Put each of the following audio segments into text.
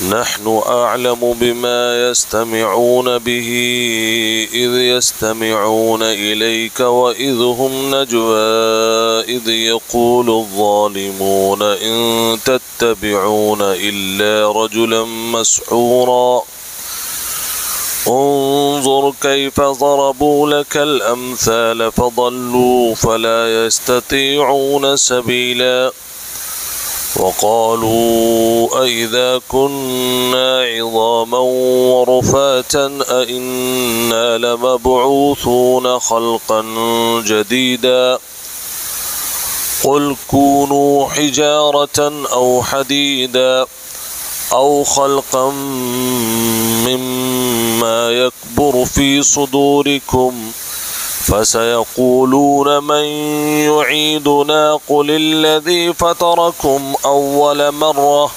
نحن أعلم بما يستمعون به إذ يستمعون إليك وإذ هم نجوى إذ يقول الظالمون إن تتبعون إلا رجلا مسحورا انظر كيف ضربوا لك الأمثال فضلوا فلا يستطيعون سبيلا وقالوا أئذا كنا عظاما ورفاتا أئنا لمبعوثون خلقا جديدا قل كونوا حجارة أو حديدا أو خلقا مما يكبر في صدوركم فسيقولون من يعيدنا قل الذي فطركم أول مرة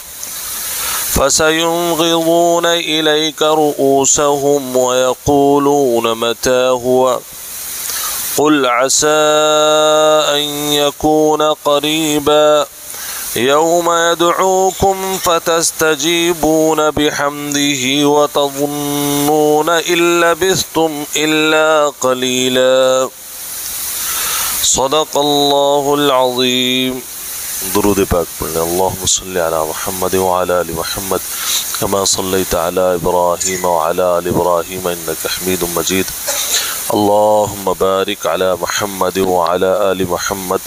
فسينغضون إليك رؤوسهم ويقولون متى هو قل عسى أن يكون قريبا يوم يدعوكم فتستجيبون بحمده وتظنون إن لبثتم إلا قليلا صدق الله العظيم. درود پاک پڑھنے. اللهم صل على محمد وعلى آل محمد كما صليت على إبراهيم وعلى آل إبراهيم إنك حميد مجيد. اللهم بارك على محمد وعلى آل محمد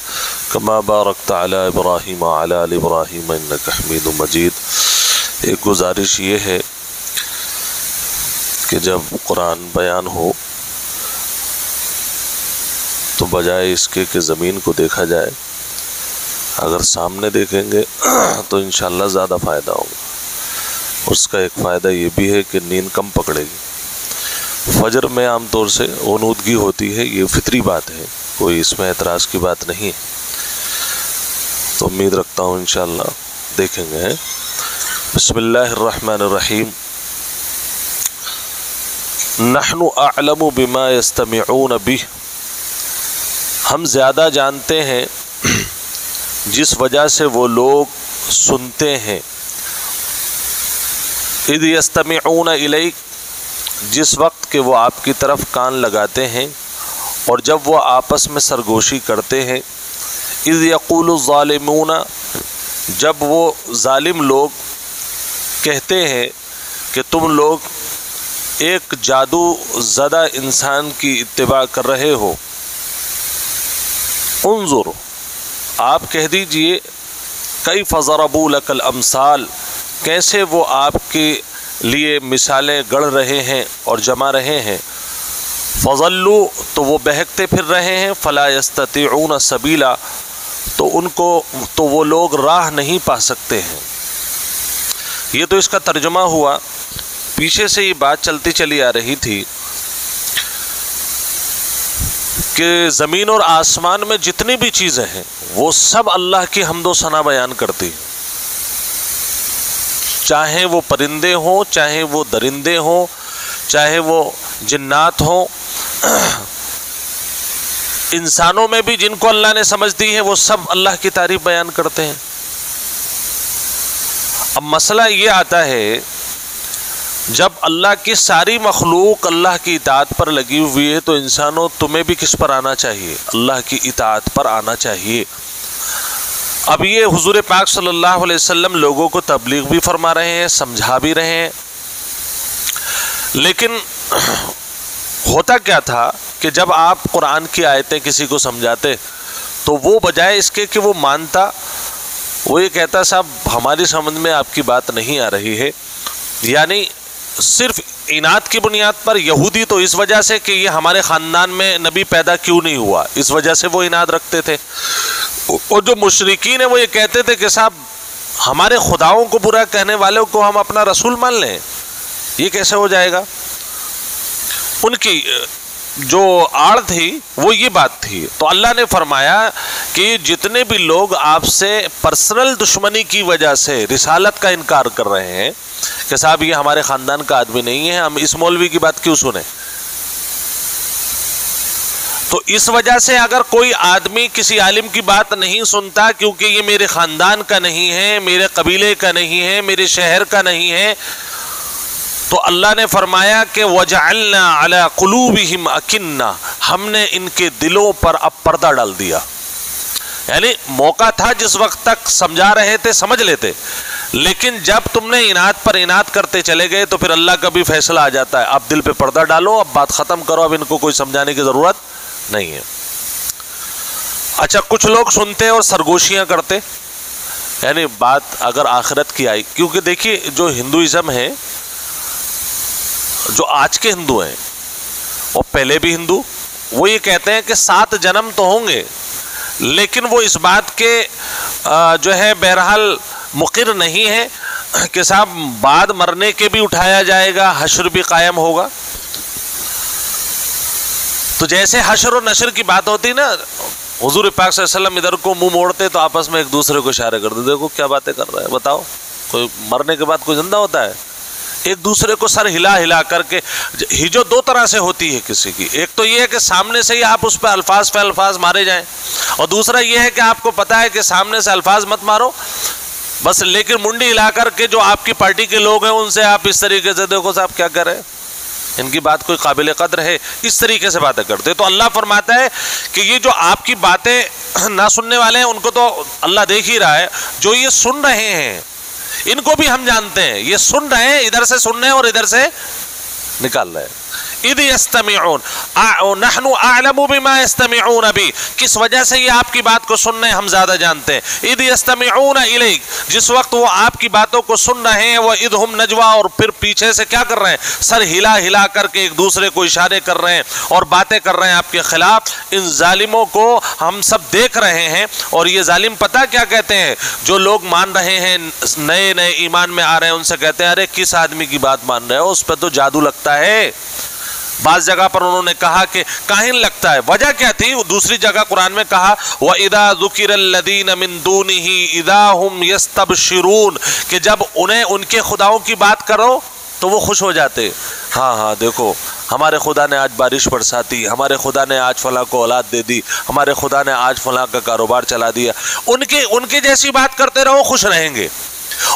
كما باركت على إبراهيم وعلى آل إبراهيم إنك حميد مجيد. ایک گزارش یہ ہے کہ جب قرآن بیان ہو تو بجائے اس کے کہ زمین کو دیکھا جائے، اگر سامنے دیکھیں گے تو انشاءاللہ زیادہ فائدہ ہوگا. اس کا ایک فائدہ یہ بھی ہے کہ نیند کم پکڑے گی. فجر میں عام طور سے غنودگی ہوتی ہے، یہ فطری بات ہے، کوئی اس میں اعتراض کی بات نہیں ہے. تو امید رکھتا ہوں انشاءاللہ دیکھیں گے. بسم اللہ الرحمن الرحیم. نحن اعلم بما یستمعون بہ، ہم زیادہ جانتے ہیں جس وجہ سے وہ لوگ سنتے ہیں. اذ یستمعون الیک، جس وقت کہ وہ آپ کی طرف کان لگاتے ہیں اور جب وہ آپس میں سرگوشی کرتے ہیں. اذ یقول الظالمون، جب وہ ظالم لوگ کہتے ہیں کہ تم لوگ ایک جادو زدہ انسان کی اتباع کر رہے ہو. انظر، آپ کہہ دیجئے، کیف ضربوا لک الامثال، کیسے وہ آپ کے لیے مثالیں گڑھ رہے ہیں اور جما رہے ہیں. فضلوا، تو وہ بہکتے پھر رہے ہیں. فلا یستطیعون سبیلا، تو وہ لوگ راہ نہیں پا سکتے ہیں. یہ تو اس کا ترجمہ ہوا. پیچھے سے یہ بات چلتی چلی آ رہی تھی کہ زمین اور آسمان میں جتنی بھی چیزیں ہیں وہ سب اللہ کی حمد و ثنا بیان کرتی ہیں، چاہے وہ پرندے ہوں، چاہے وہ درندے ہوں، چاہے وہ جنات ہوں. انسانوں میں بھی جن کو اللہ نے سمجھ دی ہے وہ سب اللہ کی تعریف بیان کرتے ہیں. اب مسئلہ یہ آتا ہے، جب اللہ کی ساری مخلوق اللہ کی اطاعت پر لگی ہوئی ہے تو انسانوں تمہیں بھی کس پر آنا چاہیے؟ اللہ کی اطاعت پر آنا چاہیے. اب یہ حضور پاک صلی اللہ علیہ وسلم لوگوں کو تبلیغ بھی فرما رہے ہیں، سمجھا بھی رہے ہیں. لیکن ہوتا کیا تھا کہ جب آپ قرآن کی آیتیں کسی کو سمجھاتے تو وہ بجائے اس کے کہ وہ مانتا، وہ یہ کہتا صاحب ہماری سمجھ میں آپ کی بات نہیں آ رہی ہے. یعنی صرف عناد کی بنیاد پر. یہودی تو اس وجہ سے کہ یہ ہمارے خاندان میں نبی پیدا کیوں نہیں ہوا، اس وجہ سے وہ عناد رکھتے تھے. اور جو مشرکین ہیں وہ یہ کہتے تھے کہ صاحب ہمارے خداؤں کو برا کہنے والوں کو ہم اپنا رسول مان لیں، یہ کیسے ہو جائے گا. ان کی جو آڑ تھی وہ یہ بات تھی. تو اللہ نے فرمایا کہ جتنے بھی لوگ آپ سے پرسنل دشمنی کی وجہ سے رسالت کا انکار کر رہے ہیں کہ صاحب یہ ہمارے خاندان کا آدمی نہیں ہے، ہم اس مولوی کی بات کیوں سنیں. تو اس وجہ سے اگر کوئی آدمی کسی عالم کی بات نہیں سنتا کیونکہ یہ میرے خاندان کا نہیں ہے، میرے قبیلے کا نہیں ہے، میرے شہر کا نہیں ہے، تو اللہ نے فرمایا کہ وَجَعَلْنَا عَلَىٰ قُلُوبِهِمْ أَكِنَّةً، ہم نے ان کے دلوں پر اب پردہ ڈال دیا. یعنی موقع تھا جس وقت تک سمجھا رہے تھے، سمجھ لیتے، لیکن جب تم نے اناد پر اناد کرتے چلے گئے تو پھر اللہ کا بھی فیصلہ آ جاتا ہے، اب دل پہ پردہ ڈالو، اب بات ختم کرو، اب ان کو کوئی سمجھانے کی ضرورت نہیں ہے. اچھا، کچھ لوگ سنتے اور سرگوشیاں کرتے، یعنی بات اگر آخرت کی آئی، کیونکہ دیکھیے جو ہندوازم ہے، جو آج کے ہندو ہیں اور پہلے بھی ہندو، وہ یہ کہتے ہیں کہ 7 جنم تو ہوں گے، لیکن وہ اس بات کے جو ہے بہرحال مقر نہیں ہے کہ صاحب بعد مرنے کے بھی اٹھایا جائے گا، حشر بھی قائم ہوگا. تو جیسے حشر و نشر کی بات ہوتی نا، حضور پاک صلی اللہ علیہ وسلم ادھر کو منہ موڑتے تو آپس میں ایک دوسرے کو اشارہ کرتے، دیکھو کیا باتیں کر رہا ہے، بتاؤ کوئی مرنے کے بعد کوئی زندہ ہوتا ہے؟ ایک دوسرے کو سر ہلا ہلا کر کے. ہجو 2 طرح سے ہوتی ہے کسی کی، ایک تو یہ ہے کہ سامنے سے ہی آپ اس پہ الفاظ پہ الفاظ مارے جائیں، اور دوسرا یہ ہے کہ آپ کو پتا ہے کہ سامنے سے الفاظ مت مارو بس، لیکن منڈی ہلا کر کے جو آپ کی پارٹی کے لوگ ہیں ان سے آپ اس طریقے سے، دیکھو صاحب کیا کر رہے ہیں، ان کی بات کوئی قابل قدر ہے، اس طریقے سے باتیں کرتے. تو اللہ فرماتا ہے کہ یہ جو آپ کی باتیں نہ سننے والے ہیں ان کو تو اللہ دیکھ ہی رہا ہے، جو یہ سن رہے ہیں ان کو بھی ہم جانتے ہیں، یہ سن رہے ہیں، ادھر سے سن رہے ہیں اور ادھر سے نکال رہے ہیں. اذ یستمعون نحن اعلم بما یستمعون بہ، کس وجہ سے یہ آپ کی بات کو سن رہے ہیں ہم زیادہ جانتے ہیں. اذ یستمعون الیک، جس وقت وہ آپ کی باتوں کو سن رہے ہیں، واذ ہم نجوا، اور پھر پیچھے سے کیا کر رہے ہیں، سر ہلا ہلا کر کے ایک دوسرے کو اشارے کر رہے ہیں اور باتیں کر رہے ہیں آپ کے خلاف. ان ظالموں کو ہم سب دیکھ رہے ہیں، اور یہ ظالم پتہ کیا کہتے ہیں، جو لوگ مان رہے ہیں نئے نئے ایمان میں آ رہے ہیں ان سے کہتے ہیں ارے کس آدمی کی بات مان رہے ہو، اس پہ تو جادو لگتا ہے. بعض جگہ پر انہوں نے کہا کہ کاہن لگتا ہے. وجہ کیا تھی؟ دوسری جگہ قرآن میں کہا وَإِذَا ذُكِرَ الَّذِينَ مِن دُونِهِ إِذَا هُمْ يَسْتَبْشِرُونَ، کہ جب انہیں ان کے خداؤں کی بات کرو تو وہ خوش ہو جاتے. ہاں دیکھو ہمارے خدا نے آج بارش برساتی، ہمارے خدا نے آج فلاں کو اولاد دے دی، ہمارے خدا نے آج فلاں کا کاروبار چلا دیا. ان کے جیسی بات کرتے رہو، خوش رہیں گے.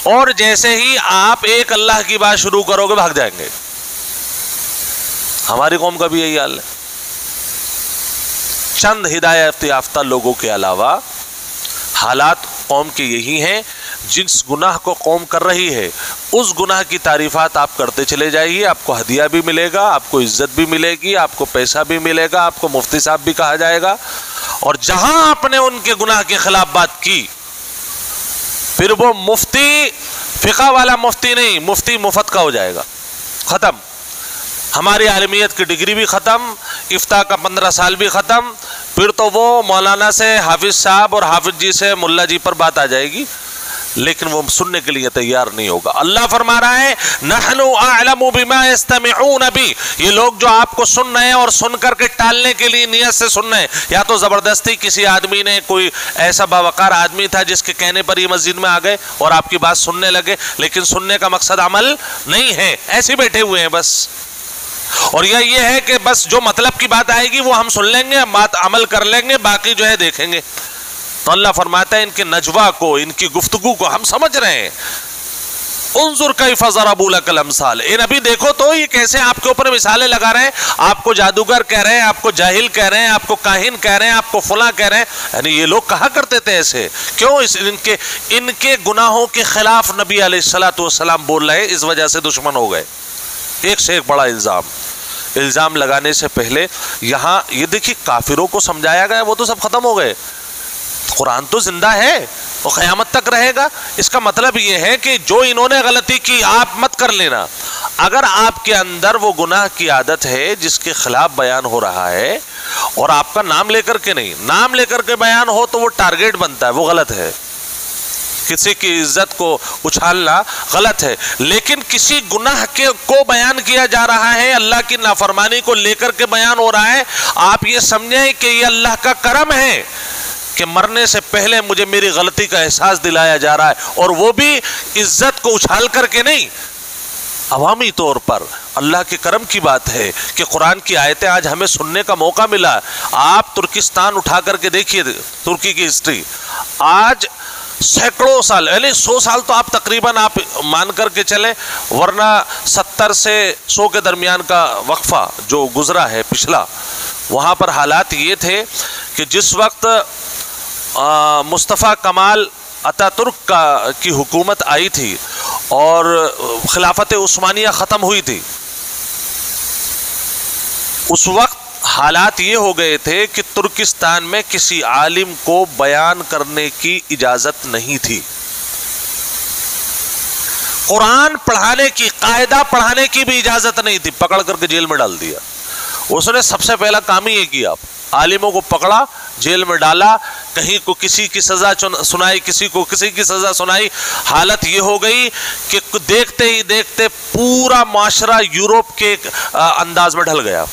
اور جیسے ہی آپ ایک اللہ کی بات شروع کرو گے بھاگ جائیں گے. ہماری قوم کا بھی یہی حال ہے. چند ہدایت یافتہ لوگوں کے علاوہ حالات قوم کے یہی ہیں. جس گناہ کو قوم کر رہی ہے اس گناہ کی تعریفات آپ کرتے چلے جائیے، آپ کو ہدیہ بھی ملے گا، آپ کو عزت بھی ملے گی، آپ کو پیسہ بھی ملے گا، آپ کو مفتی صاحب بھی کہا جائے گا. اور جہاں آپ نے ان کے گناہ کے خلاف بات کی، پھر وہ مفتی فقہ والا مفتی نہیں، مفتی مفت کا ہو جائے گا، ختم. ہماری عالمیت کی ڈگری بھی ختم، افتاء کا 15 سال بھی ختم. پھر تو وہ مولانا سے حافظ صاحب اور حافظ جی سے ملا جی پر بات آ جائے گی، لیکن وہ سننے کے لیے تیار نہیں ہوگا. اللہ فرما رہا ہے نحن اعلم بما یستمعون بہ، یہ لوگ جو آپ کو سن رہے ہیں اور سن کر کے ٹالنے کے لیے نیت سے سن رہے ہیں، یا تو زبردستی کسی آدمی نے، کوئی ایسا باوقار آدمی تھا جس کے کہنے پر یہ مسجد میں آ گئے اور آپ کی بات سننے لگے، لیکن سننے کا مقصد عمل نہیں ہے، ایسے بیٹھے ہوئے ہیں بس. اور یہ ہے کہ بس جو مطلب کی بات آئے گی وہ ہم سن لیں گے، بات عمل کر لیں گے، باقی جو ہے دیکھیں گے. تو اللہ فرماتا ہے ان کے نجوا کو، ان کی گفتگو کو ہم سمجھ رہے ہیں. انظر کیف ضربوا لک الامثال، اے نبی دیکھو تو یہ کیسے آپ کے اوپر مثالیں لگا رہے ہیں، آپ کو جادوگر کہہ رہے ہیں، آپ کو جاہل کہہ رہے ہیں، آپ کو کاہن کہہ رہے ہیں، آپ کو فلاں کہہ رہے ہیں. یعنی یہ لوگ کہا کرتے تھے ایسے. کیوں؟ ان کے گناہوں کے خلاف نبی علیہ الصلوۃ والسلام بول رہے، اس وجہ سے دشمن ہو گئے. ایک سے ایک بڑا الزام لگانے سے پہلے یہاں یہ دیکھیے کافروں کو سمجھایا گیا، وہ تو سب ختم ہو گئے. قرآن تو زندہ ہے، وہ قیامت تک رہے گا. اس کا مطلب یہ ہے کہ جو انہوں نے غلطی کی آپ مت کر لینا. اگر آپ کے اندر وہ گناہ کی عادت ہے جس کے خلاف بیان ہو رہا ہے اور آپ کا نام لے کر کے نہیں، نام لے کر کے بیان ہو تو وہ ٹارگیٹ بنتا ہے، وہ غلط ہے. کسی کی عزت کو اچھالنا غلط ہے. لیکن کسی گناہ کو بیان کیا جا رہا ہے، اللہ کی نافرمانی کو لے کر کے بیان ہو رہا ہے، آپ یہ سمجھیں کہ یہ اللہ کا کرم ہے کہ مرنے سے پہلے مجھے میری غلطی کا احساس دلایا جا رہا ہے، اور وہ بھی عزت کو اچھال کر کے نہیں، عوامی طور پر اللہ کے کرم کی بات ہے کہ قرآن کی آیتیں آج ہمیں سننے کا موقع ملا. آپ ترکستان اٹھا کر کے دیکھیے، ترکی کی ہسٹری، آج سینکڑوں سال، یعنی 100 سال تو آپ تقریباً آپ مان کر کے چلیں، ورنہ 70 سے 100 کے درمیان کا وقفہ جو گزرا ہے پچھلا، وہاں پر حالات یہ تھے کہ جس وقت مصطفیٰ کمال اتا ترک کی حکومت آئی تھی اور خلافت عثمانیہ ختم ہوئی تھی، اس وقت حالات یہ ہو گئے تھے کہ ترکستان میں کسی عالم کو بیان کرنے کی اجازت نہیں تھی. قرآن پڑھانے کی، قاعدہ پڑھانے کی بھی اجازت نہیں تھی، پکڑ کر کے جیل میں ڈال دیا. اس نے سب سے پہلا کام ہی یہ کیا، عالموں کو پکڑا، جیل میں ڈالا، کہیں کو کسی کی سزا سنائی، کسی کو کسی کی سزا سنائی. حالت یہ ہو گئی کہ دیکھتے ہی دیکھتے پورا معاشرہ یورپ کے انداز میں ڈھل گیا.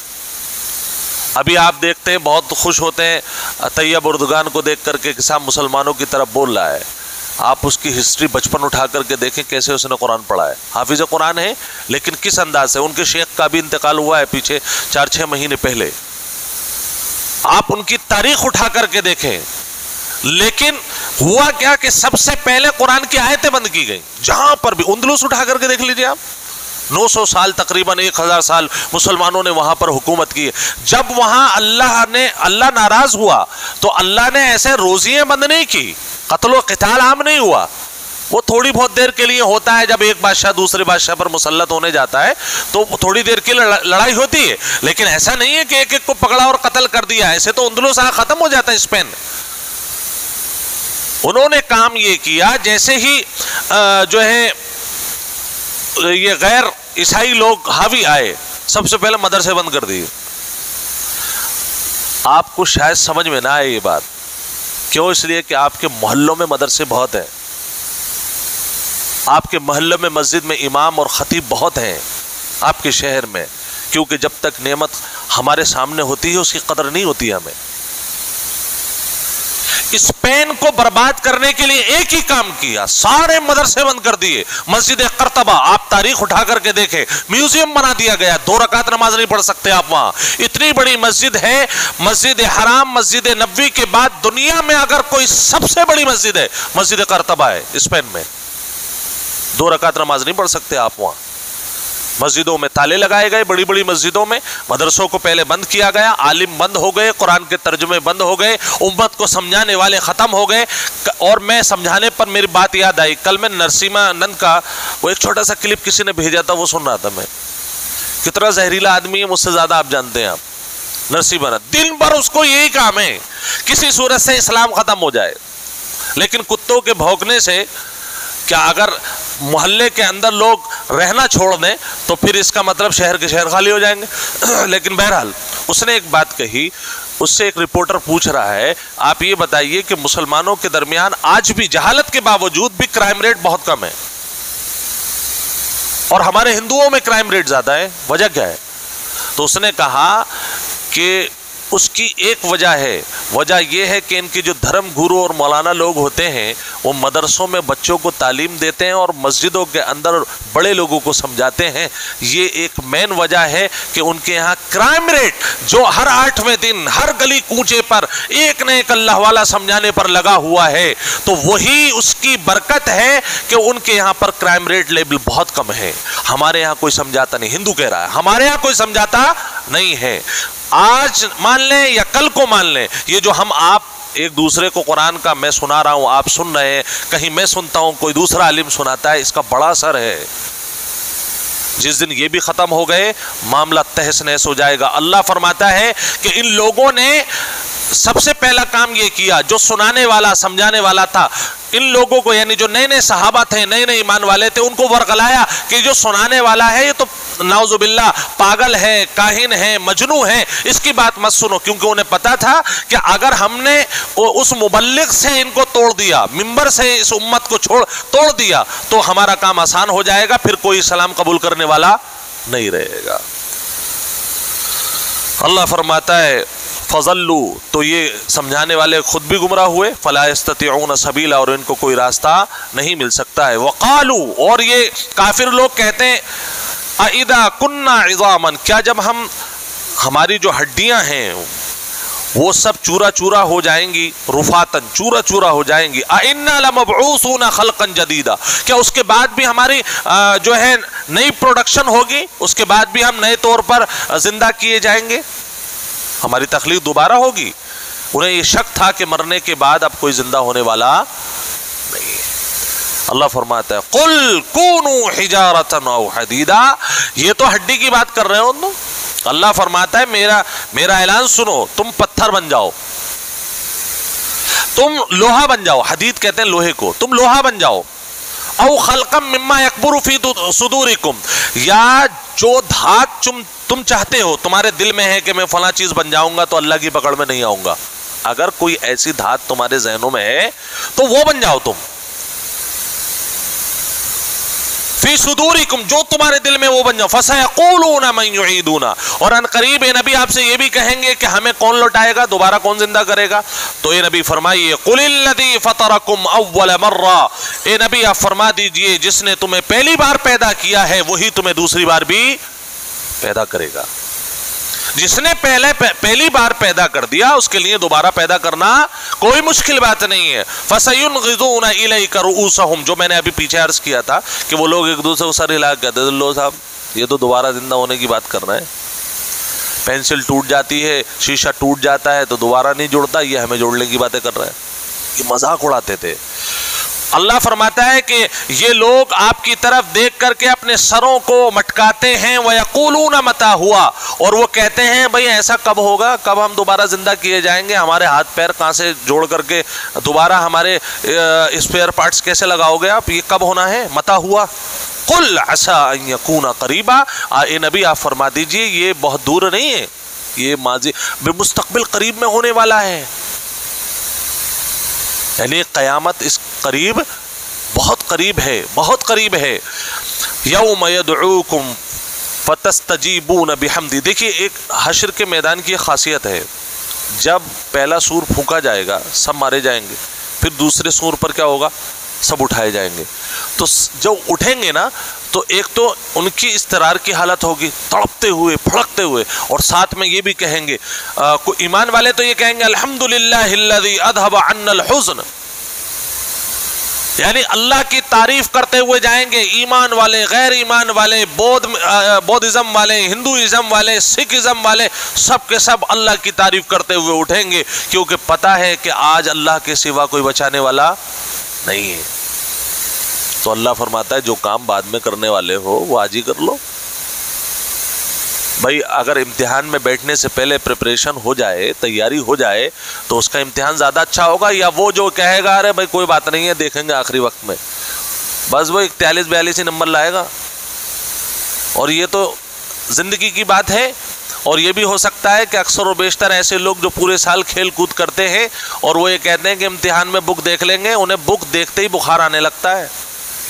ابھی آپ دیکھتے ہیں بہت خوش ہوتے ہیں طیب اردگان کو دیکھ کر کے کہ صاحب مسلمانوں کی طرف بول رہا ہے. آپ اس کی ہسٹری بچپن اٹھا کر کے دیکھیں کیسے اس نے قرآن پڑھا ہے. حافظ قرآن ہے لیکن کس انداز سے. ان کے شیخ کا بھی انتقال ہوا ہے پیچھے 4-6 مہینے پہلے. آپ ان کی تاریخ اٹھا کر کے دیکھیں. لیکن ہوا کیا کہ سب سے پہلے قرآن کی آیتیں بند کی گئی. جہاں پر بھی اندلس اٹھا کر کے دیکھ لیجیے آپ، 900 سال تقریباً 1000 سال مسلمانوں نے وہاں پر حکومت کی. جب وہاں اللہ ناراض ہوا تو اللہ نے ایسے روزیاں بند نہیں کی، قتل و قتال عام نہیں ہوا. وہ تھوڑی بہت دیر کے لیے ہوتا ہے، جب ایک بادشاہ دوسرے بادشاہ پر مسلط ہونے جاتا ہے تو تھوڑی دیر کی لڑائی ہوتی ہے، لیکن ایسا نہیں ہے کہ ایک ایک کو پکڑا اور قتل کر دیا. ایسے تو اندلس ختم ہو جاتا ہے اسپین. انہوں نے کام یہ کیا، جیسے ہی جو ہے یہ غیر عیسائی لوگ حاوی آئے، سب سے پہلے مدرسے بند کر دیے. آپ کو شاید سمجھ میں نہ آئے یہ بات، کیوں؟ اس لیے کہ آپ کے محلوں میں مدرسے بہت ہیں، آپ کے محلوں میں مسجد میں امام اور خطیب بہت ہیں آپ کے شہر میں. کیونکہ جب تک نعمت ہمارے سامنے ہوتی ہے اس کی قدر نہیں ہوتی ہمیں. اسپین کو برباد کرنے کے لیے ایک ہی کام کیا، سارے مدرسے بند کر دیے. مسجد قرطبہ آپ تاریخ اٹھا کر کے دیکھیں، میوزیم بنا دیا گیا. 2 رکعت نماز نہیں پڑھ سکتے آپ وہاں. اتنی بڑی مسجد ہے، مسجد حرام، مسجد نبوی کے بعد دنیا میں اگر کوئی سب سے بڑی مسجد ہے مسجد قرطبہ ہے اسپین میں. 2 رکعت نماز نہیں پڑھ سکتے آپ وہاں. مسجدوں میں تالے لگائے گئے، بڑی بڑی مسجدوں میں. مدرسوں کو پہلے بند کیا گیا، عالم بند ہو گئے، قرآن کے ترجمے بند ہو گئے، امت کو سمجھانے والے ختم ہو گئے. اور میں سمجھانے پر میری بات یاد آئی، کل میں نرسیما نند کا وہ ایک چھوٹا سا کلپ کسی نے بھیجا تھا، وہ سن رہا تھا میں. کتنا زہریلا آدمی ہے، مجھ سے زیادہ آپ جانتے ہیں. آپ نرسیما نند دن بھر اس کو یہی کام ہے کسی صورت سے اسلام ختم ہو جائے. لیکن کتوں کے بھونکنے سے کیا اگر محلے کے اندر لوگ رہنا چھوڑ دیں تو پھر اس کا مطلب شہر کے شہر خالی ہو جائیں گے. لیکن بہرحال اس نے ایک بات کہی، اس سے ایک رپورٹر پوچھ رہا ہے آپ یہ بتائیے کہ مسلمانوں کے درمیان آج بھی جہالت کے باوجود بھی کرائم ریٹ بہت کم ہے اور ہمارے ہندوؤں میں کرائم ریٹ زیادہ ہے، وجہ کیا ہے؟ تو اس نے کہا کہ اس کی ایک وجہ ہے، وجہ یہ ہے کہ ان کے جو دھرم گرو اور مولانا لوگ ہوتے ہیں وہ مدرسوں میں بچوں کو تعلیم دیتے ہیں اور مسجدوں کے اندر بڑے لوگوں کو سمجھاتے ہیں. یہ ایک مین وجہ ہے کہ ان کے یہاں کرائم ریٹ جو ہر 8ویں دن ہر گلی کوچے پر ایک نہ ایک اللہ والا سمجھانے پر لگا ہوا ہے، تو وہی اس کی برکت ہے کہ ان کے یہاں پر کرائم ریٹ لیول بہت کم ہے. ہمارے یہاں کوئی سمجھاتا نہیں، ہندو کہہ رہا ہے ہمارے یہاں کوئی سمجھاتا نہیں ہے. آج مان لیں یا کل کو مان لیں، یہ جو ہم آپ ایک دوسرے کو قرآن کا میں سنا رہا ہوں، آپ سن رہے ہیں، کہیں میں سنتا ہوں کوئی دوسرا عالم سناتا ہے، اس کا بڑا اثر ہے. جس دن یہ بھی ختم ہو گئے معاملہ تہس نہس ہو جائے گا. اللہ فرماتا ہے کہ ان لوگوں نے سب سے پہلا کام یہ کیا، جو سنانے والا سمجھانے والا تھا ان لوگوں کو، یعنی جو نئے نئے صحابہ تھے، نئے نئے ایمان والے تھے، ان کو ورغلایا کہ جو سنانے والا ہے یہ تو نعوذ باللہ پاگل ہے، کاہن ہے، مجنو ہے، اس کی بات مت سنو. کیونکہ انہیں پتا تھا کہ اگر ہم نے اس مبلغ سے ان کو توڑ دیا، ممبر سے اس امت کو توڑ دیا تو ہمارا کام آسان ہو جائے گا، پھر کوئی اسلام قبول کرنے والا نہیں رہے گا. اللہ فرماتا ہے فضلوا، تو یہ سمجھانے والے خود بھی گمراہ ہوئے، فلا یستطيعون سبیلا، اور ان کو کوئی راستہ نہیں مل سکتا ہے. وقالوا، اور یہ کافر لوگ کہتے ہیں اذا کننا عظاما، کیا جب ہماری جو ہڈیاں ہیں وہ سب چورا چورا ہو جائیں گی، رفاتن چورا چورا ہو جائیں گی، انا لمبعوثون خلقا جدیدا، کیا اس کے بعد بھی ہماری جو ہے نئی پروڈکشن ہوگی، اس کے بعد بھی ہم نئے طور پر زندہ کیے جائیں گے، ہماری تخلیق دوبارہ ہوگی؟ انہیں یہ شک تھا کہ مرنے کے بعد اب کوئی زندہ ہونے والا نہیں ہے۔ اللہ فرماتا ہے قل کونوا حجارۃ او حدیدا، یہ تو ہڈی کی بات کر رہے ہو تم، اللہ فرماتا ہے میرا اعلان سنو، تم پتھر بن جاؤ، تم لوہا بن جاؤ، حدید کہتے ہیں لوہے کو، تم لوہا بن جاؤ، او خلقا مما یکبر فی صدورکم، یا جو دھات تم چاہتے ہو، تمہارے دل میں ہے کہ میں فلاں چیز بن جاؤں گا تو اللہ کی پکڑ میں نہیں آؤں گا، اگر کوئی ایسی دھات تمہارے ذہنوں میں ہے تو وہ بن جاؤ تم، فی صدورکم، جو تمہارے دل میں وہ بن جاؤ، فسیقولون من یعیدنا، اور ان قریب اے نبی آپ سے یہ بھی کہیں گے کہ ہمیں کون لوٹائے گا، دوبارہ کون زندہ کرے گا؟ تو اے نبی فرمائیے قل الذی فطرکم اول مرہ، اے نبی آپ فرما دیجئے جس نے تمہیں پہلی بار پیدا کیا ہے وہی تمہیں دوسری بار بھی پیدا کرے گا، جس نے پہلی بار پیدا کر دیا اس کے لیے دوبارہ پیدا کرنا کوئی مشکل بات نہیں ہے۔ فَسَيُنْغِضُونَ إِلَيْكَ رُؤُوسَهُمْ، جو میں نے ابھی پیچھے عرض کیا تھا کہ وہ لوگ ایک دوسرے کو سر ہلا کے کہتے ہیں لو صاحب یہ تو دوبارہ زندہ ہونے کی بات کر رہے ہیں، پینسل ٹوٹ جاتی ہے، شیشہ ٹوٹ جاتا ہے تو دوبارہ نہیں جڑتا، یہ ہمیں جوڑنے کی باتیں کر رہے ہیں، یہ مذاق اڑاتے تھے۔ اللہ فرماتا ہے کہ یہ لوگ آپ کی طرف دیکھ کر کے اپنے سروں کو مٹکاتے ہیں، وَيَقُولُونَ مَتَى ہُوَ، اور وہ کہتے ہیں بھئی ایسا کب ہوگا، کب ہم دوبارہ زندہ کیے جائیں گے، ہمارے ہاتھ پیر کہاں سے جوڑ کر کے دوبارہ ہمارے اسپیئر پارٹس کیسے لگاؤ گے آپ، یہ کب ہونا ہے، متى ہوا؟ قُلْ عَسَىٰ أَن يَكُونَ قَرِيبًا، اے نبی آپ فرما دیجئے یہ بہت دور نہیں ہے، یہ ماضی مستقبل قریب میں ہونے والا ہے، یعنی قیامت اس قریب، بہت قریب ہے، بہت قریب ہے۔ یوم یدعوکم فتستجیبون بحمدی، دیکھیے ایک حشر کے میدان کی خاصیت ہے، جب پہلا سور پھونکا جائے گا سب مارے جائیں گے، پھر دوسرے سور پر کیا ہوگا، سب اٹھائے جائیں گے، تو جب اٹھیں گے نا تو ایک تو ان کی اضطرار کی حالت ہوگی، تڑپتے ہوئے پھڑکتے ہوئے، اور ساتھ میں یہ بھی کہیں گے ایمان والے تو یہ کہیں گے الحمدللہ الذی اذھب عنا الحزن، یعنی اللہ کی تعریف کرتے ہوئے جائیں گے، ایمان والے، غیر ایمان والے، بودھزم والے، ہندوازم والے، سکھزم والے، سب کے سب اللہ کی تعریف کرتے ہوئے اٹھیں گے، کیونکہ پتہ ہے کہ آج اللہ کے سوا کوئی بچانے والا نہیں ہے۔ تو اللہ فرماتا ہے جو کام بعد میں کرنے والے ہو وہ آج ہی کر لو۔ بھائی اگر امتحان میں بیٹھنے سے پہلے پریپریشن ہو جائے، تیاری ہو جائے تو اس کا امتحان زیادہ اچھا ہوگا، یا وہ جو کہے گا ارے بھائی کوئی بات نہیں ہے دیکھیں گے آخری وقت میں، بس وہ 41-42 ہی نمبر لائے گا، اور یہ تو زندگی کی بات ہے۔ اور یہ بھی ہو سکتا ہے کہ اکثر و بیشتر ایسے لوگ جو پورے سال کھیل کود کرتے ہیں اور وہ یہ کہتے ہیں کہ امتحان میں بک دیکھ لیں گے، انہیں بک دیکھتے ہی بخار آنے لگتا ہے،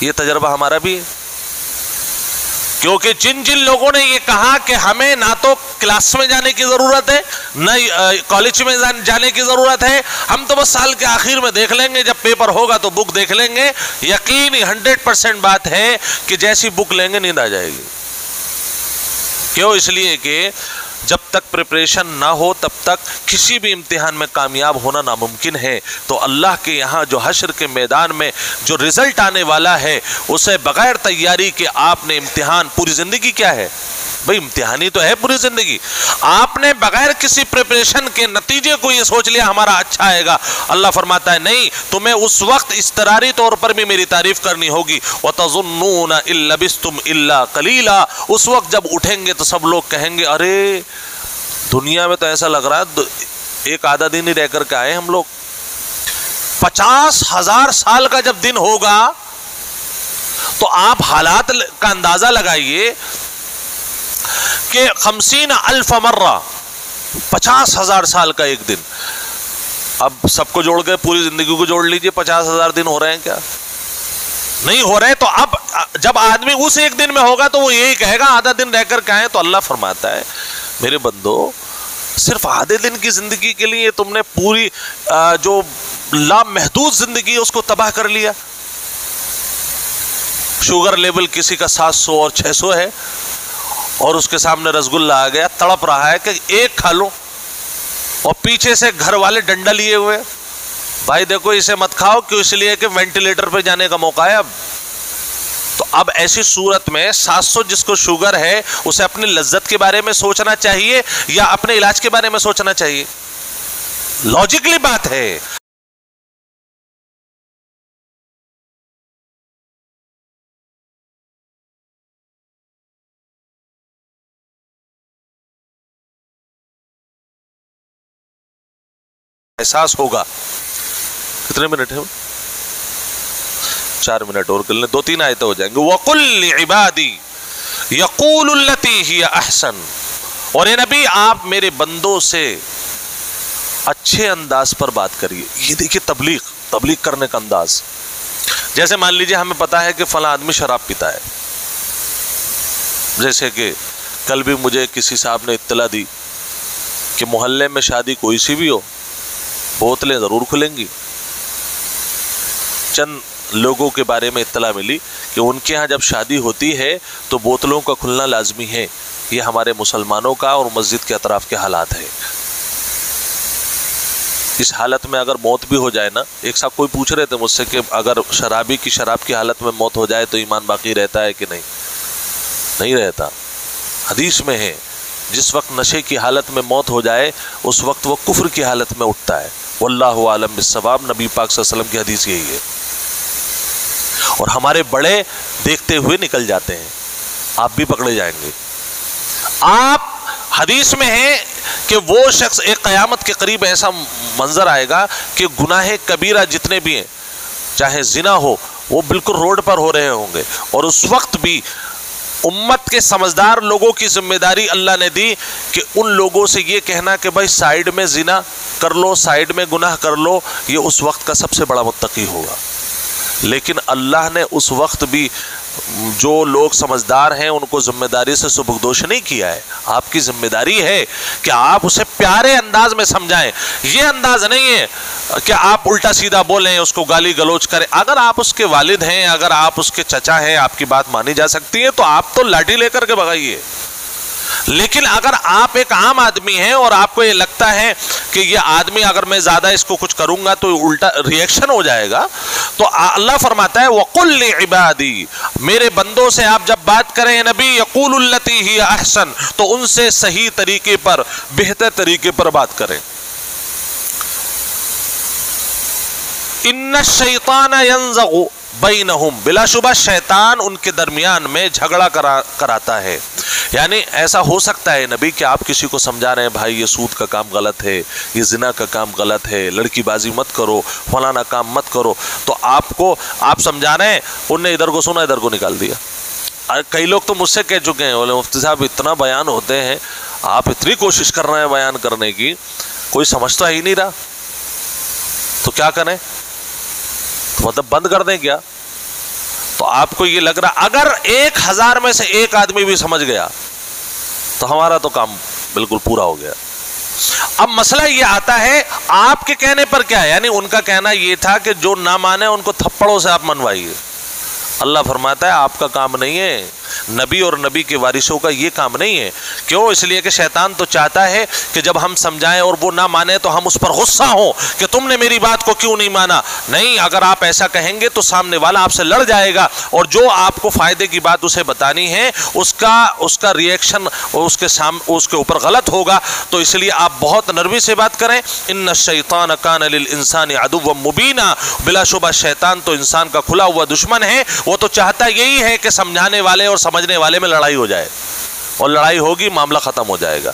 یہ تجربہ ہمارا بھی ہے، کیونکہ جن لوگوں نے یہ کہا کہ ہمیں نہ تو کلاس میں جانے کی ضرورت ہے نہ کالج میں جانے کی ضرورت ہے، ہم تو بس سال کے آخر میں دیکھ لیں گے، جب پیپر ہوگا تو بک دیکھ لیں گے، یقینی 100% بات ہے کہ جیسی بک لیں گے نیند آ جائے گی۔ کیوں؟ اس لیے کہ جب تک پریپریشن نہ ہو تب تک کسی بھی امتحان میں کامیاب ہونا ناممکن ہے۔ تو اللہ کے یہاں جو حشر کے میدان میں جو رزلٹ آنے والا ہے اسے بغیر تیاری کے آپ نے امتحان پوری زندگی کیا ہے بھئی امتحانی تو ہے پوری زندگی، آپ نے بغیر کسی پریپریشن کے نتیجے کو یہ سوچ لیا ہمارا اچھا آئے گا، اللہ فرماتا ہے نہیں، تمہیں اس وقت اضطراری طور پر بھی میری تعریف کرنی ہوگی۔ وَتَظُنُّونَ إِن لَبِثْتُمْ إِلَّا قَلِيلًا، اس وقت جب اٹھیں گے تو سب لوگ کہیں گے ارے دنیا میں تو ایسا لگ رہا ہے ایک آدھا دن ہی رہ کر کے آئے ہم لوگ، 50,000 سال کا جب دن ہوگا تو آپ حالات کا اندازہ لگائیے کہ 50,000 مرہ، 50,000 سال کا ایک دن، اب سب کو جوڑ کے پوری زندگی کو جوڑ لیجئے، 50,000 دن ہو رہے ہیں کیا؟ نہیں ہو رہے۔ تو اب جب آدمی اس ایک دن میں ہوگا تو وہ یہی کہے گا آدھا دن رہ کر کے آئے۔ تو اللہ فرماتا ہے میرے بندو صرف آدھے دن کی زندگی کے لیے تم نے پوری جو لامحدود زندگی اس کو تباہ کر لیا۔ شوگر لیول کسی کا 700 اور 600 ہے اور اس کے سامنے رسگلہ آ گیا، تڑپ رہا ہے کہ ایک کھا لوں، اور پیچھے سے گھر والے ڈنڈا لیے ہوئے، بھائی دیکھو اسے مت کھاؤ، کیوں؟ اس لیے کہ وینٹیلیٹر پہ جانے کا موقع ہے اب۔ تو اب ایسی صورت میں 700 جس کو شوگر ہے اسے اپنی لذت کے بارے میں سوچنا چاہیے یا اپنے علاج کے بارے میں سوچنا چاہیے؟ لاجکلی بات ہے۔ احساس ہوگا۔ کتنے منٹ ہے؟ 4 منٹ اور کر لیں، 2-3 آیتیں ہو جائیں گے۔ وَقُلْ لِعِبَادِي يَقُولُ الَّتِي هِيَ أَحْسَنُ، اور اے نبی آپ میرے بندوں سے اچھے انداز پر بات کریے۔ یہ دیکھیے تبلیغ کرنے کا انداز۔ جیسے مان لیجئے ہمیں پتا ہے کہ فلاں آدمی شراب پیتا ہے، جیسے کہ کل بھی مجھے کسی صاحب نے اطلاع دی کہ محلے میں شادی کوئی سی بھی ہو، بوتلیں ضرور کھلیں گی۔ چند لوگوں کے بارے میں اطلاع ملی کہ ان کے ہاں جب شادی ہوتی ہے تو بوتلوں کا کھلنا لازمی ہے۔ یہ ہمارے مسلمانوں کا اور مسجد کے اطراف کے حالات ہیں۔ اس حالت میں اگر موت بھی ہو جائے نا، ایک صاحب کوئی پوچھ رہے تھے مجھ سے کہ اگر شرابی کی شراب کی حالت میں موت ہو جائے تو ایمان باقی رہتا ہے کہ نہیں؟ نہیں رہتا۔ حدیث میں ہے جس وقت نشے کی حالت میں موت ہو جائے اس وقت وہ کفر کی حالت میں اٹھتا ہے۔ واللہ عالم بالصواب، نبی پاک صلی اللہ علیہ وسلم کی حدیث یہی ہے، اور ہمارے بڑے دیکھتے ہوئے نکل جاتے ہیں، آپ بھی پکڑے جائیں گے۔ آپ حدیث میں ہے کہ وہ شخص ایک قیامت کے قریب ایسا منظر آئے گا کہ گناہ کبیرہ جتنے بھی ہیں، چاہے زنا ہو، وہ بالکل روڈ پر ہو رہے ہوں گے، اور اس وقت بھی امت کے سمجھدار لوگوں کی ذمہ داری اللہ نے دی کہ ان لوگوں سے یہ کہنا کہ بھائی سائیڈ میں زنا کر لو، سائیڈ میں گناہ کر لو، یہ اس وقت کا سب سے بڑا متقی ہوگا۔ لیکن اللہ نے اس وقت بھی جو لوگ سمجھدار ہیں ان کو ذمہ داری سے سبکدوش نہیں کیا ہے۔ آپ کی ذمہ داری ہے کہ آپ اسے پیارے انداز میں سمجھائیں۔ یہ انداز نہیں ہے کہ آپ الٹا سیدھا بولیں، اس کو گالی گلوچ کریں۔ اگر آپ اس کے والد ہیں، اگر آپ اس کے چچا ہیں، آپ کی بات مانی جا سکتی ہے تو آپ تو لاٹھی لے کر کے بھگائیے۔ لیکن اگر آپ ایک عام آدمی ہیں اور آپ کو یہ لگتا ہے کہ یہ آدمی اگر میں زیادہ اس کو کچھ کروں گا تو الٹا ریئیکشن ہو جائے گا، تو اللہ فرماتا ہے وَقُلْ لِعِبَادِي، میرے بندوں سے آپ جب بات کریں نبی يَقُولُ الَّتِي هِيَ أَحْسَنُ، تو ان سے صحیح طریقے پر، بہتر طریقے پر بات کریں۔ إِنَّ الشَّيْطَانَ يَنزَغُ بَيْنَهُمْ، بلا شبہ شیطان ان کے درمیان میں جھگڑا کراتا ہے۔ یعنی ایسا ہو سکتا ہے نبی کہ آپ کسی کو سمجھا رہے ہیں بھائی یہ سود کا کام غلط ہے، یہ زنا کا کام غلط ہے، لڑکی بازی مت کرو، فلانا کام مت کرو، تو آپ سمجھا رہے ہیں، ان نے ادھر کو سنا ادھر کو نکال دیا۔ کئی لوگ تو مجھ سے کہہ چکے ہیں، بولے مفتی صاحب اتنا بیان ہوتے ہیں، آپ اتنی کوشش کر رہے ہیں بیان کرنے کی، کوئی سمجھتا ہی نہیں رہا، تو کیا کریں؟ تو مطلب بند کر دیں کیا؟ تو آپ کو یہ لگ رہا اگر 1000 میں سے ایک آدمی بھی سمجھ گیا تو ہمارا تو کام بالکل پورا ہو گیا۔ اب مسئلہ یہ آتا ہے آپ کے کہنے پر کیا ہے، یعنی ان کا کہنا یہ تھا کہ جو نہ مانے ان کو تھپڑوں سے آپ منوائیے۔ اللہ فرماتا ہے آپ کا کام نہیں ہے، نبی اور نبی کے وارثوں کا یہ کام نہیں ہے۔ کیوں؟ اس لیے کہ شیطان تو چاہتا ہے کہ جب ہم سمجھائیں اور وہ نہ مانے تو ہم اس پر غصہ ہوں کہ تم نے میری بات کو کیوں نہیں مانا۔ نہیں، اگر آپ ایسا کہیں گے تو سامنے والا آپ سے لڑ جائے گا، اور جو آپ کو فائدے کی بات اسے بتانی ہے اس کا ریئیکشن اس کے اوپر غلط ہوگا۔ تو اس لیے آپ بہت نرمی سے بات کریں۔ ان الشیطان کان للانسان عدوا مبینا، بلا شبہ شیطان تو انسان کا کھلا ہوا دشمن ہے، وہ تو چاہتا یہی ہے کہ سمجھانے والے اور سمجھنے والے میں لڑائی ہو جائے، اور لڑائی ہوگی معاملہ ختم ہو جائے گا۔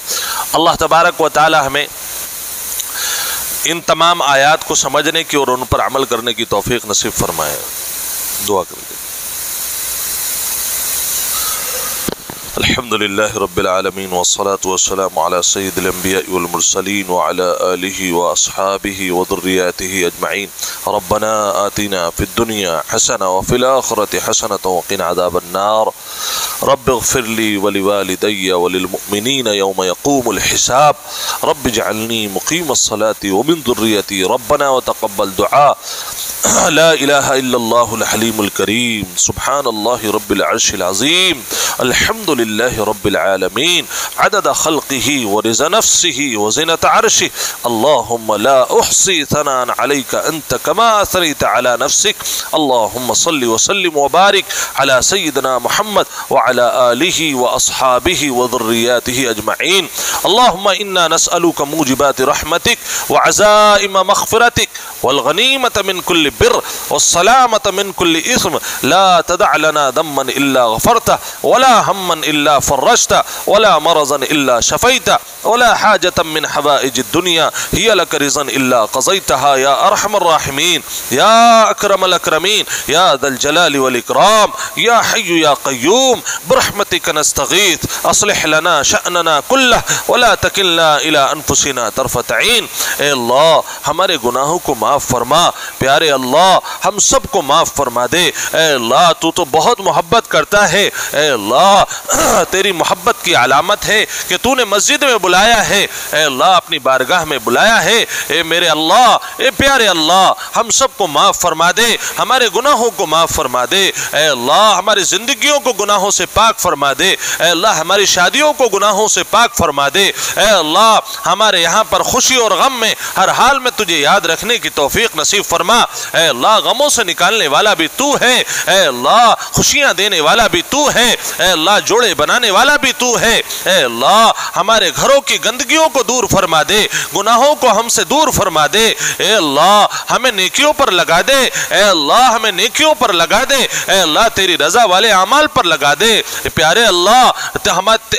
اللہ تبارک و تعالی ہمیں ان تمام آیات کو سمجھنے کی اور ان پر عمل کرنے کی توفیق نصیب فرمائے۔ دعا کریں۔ الحمد لله رب العالمين والصلاة والسلام على سيد الأنبياء والمرسلين وعلى آله وأصحابه وذرياته أجمعين. ربنا آتنا في الدنيا حسنة وفي الآخرة حسنة وقنا عذاب النار. رب اغفر لي ولوالدي وللمؤمنين يوم يقوم الحساب. رب اجعلني مقيم الصلاة ومن ذريتي ربنا وتقبل دعاء. لا الہ الا اللہ الحلیم الکریم، سبحان اللہ رب العرش العظیم، الحمد للہ رب العالمین، عدد خلقہ ورضا نفسہ وزنۃ عرشہ، اللہم لا احصی ثناء علیک انت کما اثنیت علی نفسک، اللہم صل وسلم وبارک علی سیدنا محمد وعلی آلہ واصحابہ وذریاتہ اجمعین، اللہم انا نسألک موجبات رحمتک وعزائم مغفرتک والغنیمۃ من کل بر والسلامة من كل إثم، لا تدع لنا ذنبا إلا غفرته ولا هما إلا فرجته ولا مرضا إلا شفيته ولا حاجة من حوائج الدنيا هي لك رضا إلا قضيتها يا أرحم الراحمين يا أكرم الأكرمين يا ذا الجلال والإكرام يا حي يا قيوم برحمتك نستغيث أصلح لنا شأننا كله ولا تكلنا إلى أنفسنا طرفة عين۔ اے اللہ ہمارے گناہوں کو معاف فرما، پیارے اللہ ہم سب کو معاف فرما دے۔ اے اللہ تو بہت محبت کرتا ہے، اے اللہ تیری محبت کی علامت ہے کہ تو نے مسجد میں بلایا ہے، اے اللہ اپنی بارگاہ میں بلایا ہے۔ اے میرے اللہ، اے پیارے اللہ ہم سب کو معاف فرما دے، ہمارے گناہوں کو معاف فرما دے، اے اللہ ہماری زندگیوں کو گناہوں سے پاک فرما دے، اے اللہ ہماری شادیوں کو گناہوں سے پاک فرما دے، اے اللہ ہمارے یہاں پر خوشی اور غم میں ہر حال میں تجھے یاد رکھنے کی توفیق نصیب فرما۔ اے اللہ غموں سے نکالنے والا بھی تو ہے، اے اللہ خوشیاں دینے والا بھی تو ہے، اے اللہ جوڑے بنانے والا بھی تو ہے، اے اللہ ہمارے گھروں کی گندگیوں کو دور فرما دے، گناہوں کو ہم سے دور فرما دے، اے اللہ ہمیں نیکیوں پر لگا دے، اے اللہ ہمیں نیکیوں پر لگا دے، اے اللہ تیری رضا والے اعمال پر لگا دے۔ پیارے اللہ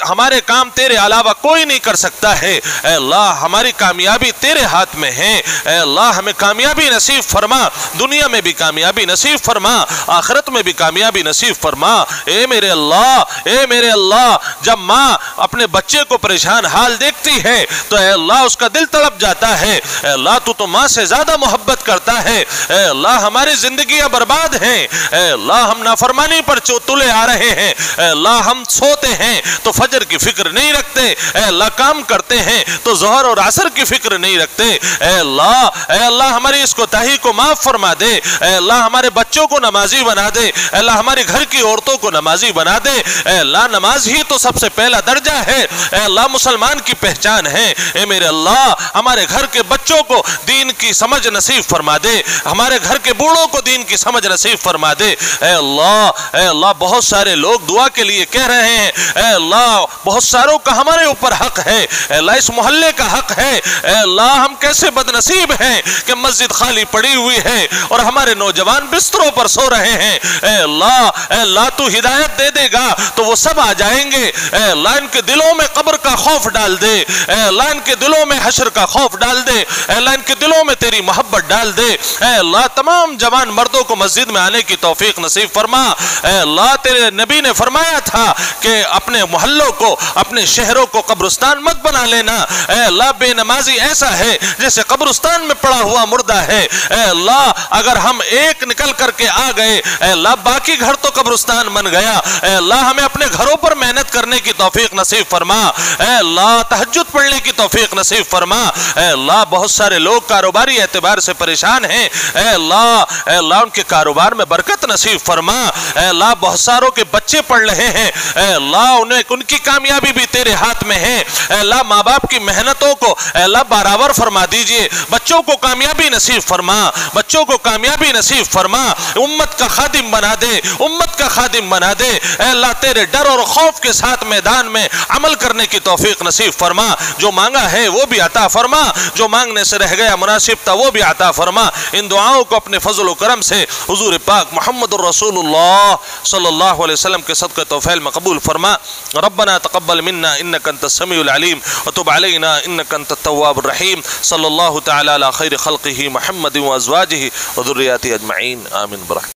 ہمارے کام تیرے علاوہ کوئی نہیں کر سکتا ہے، اے اللہ ہماری کامیابی تیرے ہاتھ میں ہے، اے اللہ ہمیں کامیابی نصیب فرما، دنیا میں بھی کامیابی نصیب فرما، آخرت میں بھی کامیابی نصیب فرما۔ اے میرے اللہ، اے میرے اللہ جب ماں اپنے بچے کو پریشان حال دیکھتی ہے تو اے اللہ اس کا دل تڑپ جاتا ہے، اے اللہ تو ماں سے زیادہ محبت کرتا ہے، اے اللہ ہماری زندگیاں برباد ہیں، اے اللہ ہم نافرمانی پر تلے آ رہے ہیں، اے اللہ ہم سوتے ہیں تو فجر کی فکر نہیں رکھتے، اے اللہ کام کرتے ہیں تو ظہر اور عصر کی فکر نہیں رکھتے، اے اللہ ہماری اس کوتاہی کو معاف فرما دے، اے اللہ ہمارے بچوں کو نمازی بنا دے، اے اللہ ہمارے گھر کی عورتوں کو نمازی بنا دے، اے اللہ نماز ہی تو سب سے پہلا درجہ ہے، اے اللہ مسلمان کی پہچان ہے، اے میرے اللہ ہمارے گھر کے بچوں کو دین کی سمجھ نصیب فرما دے، ہمارے گھر کے بوڑھوں کو دین کی سمجھ نصیب فرما دے، اے اللہ بہت سارے لوگ دعا کے لیے کہہ رہے ہیں، اے اللہ بہت ساروں کا ہمارے اوپر حق ہے، اے اللہ اس محلے کا حق ہے، اے اللہ ہم کیسے بدنصیب ہیں کہ مسجد خالی پڑی ہوئی ہے اور ہمارے نوجوان بستروں پر سو رہے ہیں، اے اللہ تو ہدایت دے دے گا تو وہ سب آ جائیں گے، اے اللہ ان کے دلوں میں قبر کا خوف ڈال دے، اے اللہ ان کے دلوں میں حشر کا خوف ڈال دے، اے اللہ ان کے دلوں میں تیری محبت ڈال دے، اے اللہ تمام جوان مردوں کو مسجد میں آنے کی توفیق نصیب فرما، اے اللہ تیرے نبی نے فرمایا تھا کہ اپنے محلوں کو اپنے شہروں کو قبرستان مت بنا لینا، اے اللہ بے نمازی ایسا ہے جیسے قبرستان میں پڑا ہوا مردہ ہے، اے اللہ اگر ہم ایک نکل کر کے آ گئے اے اللہ باقی گھر تو قبرستان بن گیا، اے اللہ ہمیں اپنے گھروں پر محنت کرنے کی توفیق نصیب فرما، اے اللہ تہجد پڑھنے کی توفیق نصیب فرما، اے اللہ بہت سارے لوگ کاروباری اعتبار سے پریشان ہیں، اے اللہ ان کے کاروبار میں برکت نصیب فرما، اے اللہ بہت ساروں کے بچے پڑھ رہے ہیں، اے اللہ ان کی کامیابی بھی تیرے ہاتھ میں ہے، اے اللہ ماں باپ کی محنتوں کو اے اللہ برابر فرما دیجئے، بچوں کو کامیابی نصیب فرما، بچوں کو کامیابی نصیب فرما، امت کا خادم بنا دے، امت کا خادم بنا دے، اے اللہ تیرے ڈر اور خوف کے ساتھ میدان میں عمل کرنے کی توفیق نصیب فرما، جو مانگا ہے وہ بھی عطا فرما، جو مانگنے سے رہ گیا مناسب تھا وہ بھی عطا فرما، ان دعاؤں کو اپنے فضل و کرم سے حضور پاک محمد الرسول اللہ صلی اللہ علیہ وسلم کے صدقہ توفیل میں قبول فرما۔ ربنا تقبل منا انك انت السميع العليم وتب علينا انك انت التواب الرحيم صلى الله تعالى على خير خلقه محمد وازواجه وذرياته اجمعين آمين برحمته۔